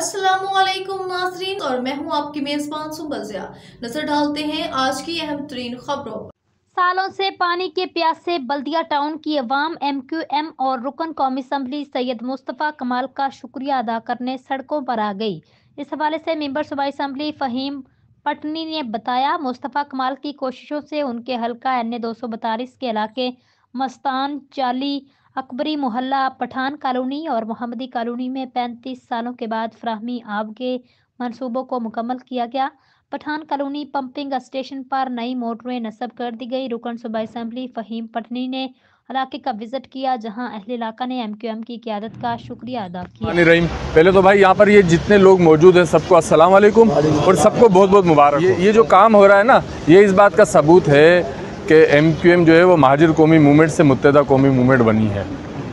अस्सलामुअलैकुम नाज़रीन, और मैं हूं आपकी मेज़बान सुंबल ज़िया। नजर डालते हैं आज की अहम तरीन खबरों पर। सालों से पानी के प्यासे बल्दिया टाउन की अवाम MQM और रुकन कौमी असम्बली सैयद मुस्तफ़ा कमाल का शुक्रिया अदा करने सड़कों पर आ गई। इस हवाले से मेंबर सूबाई असम्बली फ़हीम पटनी ने बताया, मुस्तफ़ा कमाल की कोशिशों से उनके हल्का NA 242 के इलाके मस्तान, चाली, अकबरी मोहल्ला, पठान कॉलोनी और मोहम्मदी कॉलोनी में 35 सालों के बाद फ्राहमी आब के मनसूबों को मुकम्मल किया गया। पठान कॉलोनी पंपिंग स्टेशन पर नई मोटरें नस्ब कर दी गई। रुकन सूबाई असम्बली फ़हीम पटनी ने इलाके का विजिट किया, जहां अहले इलाका ने MQM की क़यादत का शुक्रिया अदा किया। पहले तो भाई यहाँ पर ये जितने लोग मौजूद हैं सबको अस्सलाम वालेकुम और सबको बहुत बहुत मुबारक। ये जो काम हो रहा है ना, ये इस बात का सबूत है कि MQM जो है वो महाजिर कौमी मूवमेंट से मुत्तहिदा कौमी मूवमेंट बनी है।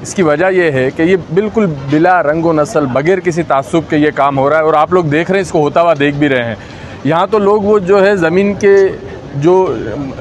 इसकी वजह यह है कि ये बिल्कुल बिला रंग व नस्ल बगैर किसी तासुब के ये काम हो रहा है और आप लोग देख रहे हैं, इसको होता हुआ देख भी रहे हैं। यहाँ तो लोग वो जो है ज़मीन के जो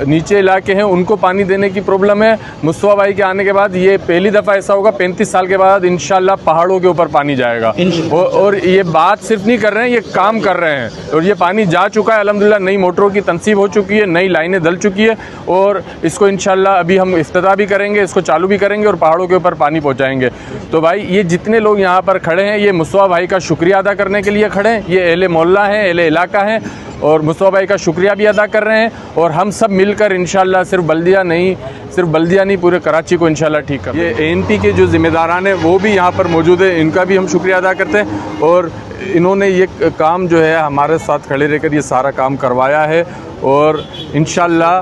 नीचे इलाके हैं उनको पानी देने की प्रॉब्लम है। मुस्तफ़ा भाई के आने के बाद ये पहली दफ़ा ऐसा होगा 35 साल के बाद इंशाल्लाह पहाड़ों के ऊपर पानी जाएगा। और ये बात सिर्फ नहीं कर रहे हैं, ये काम कर रहे हैं और ये पानी जा चुका है अल्हम्दुलिल्लाह। नई मोटरों की तनसीब हो चुकी है, नई लाइनें डल चुकी है और इसको इंशाल्लाह अभी हम इफ्तिताह भी करेंगे, इसको चालू भी करेंगे और पहाड़ों के ऊपर पानी पहुँचाएँगे। तो भाई ये जितने लोग यहाँ पर खड़े हैं, ये मुस्तफ़ा भाई का शुक्रिया अदा करने के लिए खड़े हैं। ये अहले मोहल्ला हैं, अहले इलाका हैं और मुस्तफ़ा भाई का शुक्रिया भी अदा कर रहे हैं। और हम सब मिलकर इंशाल्लाह सिर्फ बल्दिया नहीं पूरे कराची को इंशाल्लाह ठीक कर। ये ANP के जो ज़िम्मेदारान हैं वो भी यहाँ पर मौजूद है, इनका भी हम शुक्रिया अदा करते हैं और इन्होंने ये काम जो है हमारे साथ खड़े रहकर ये सारा काम करवाया है। और इंशाल्लाह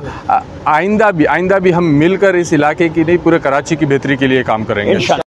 आइंदा भी हम मिलकर इस इलाके की नहीं पूरे कराची की बेहतरी के लिए काम करेंगे।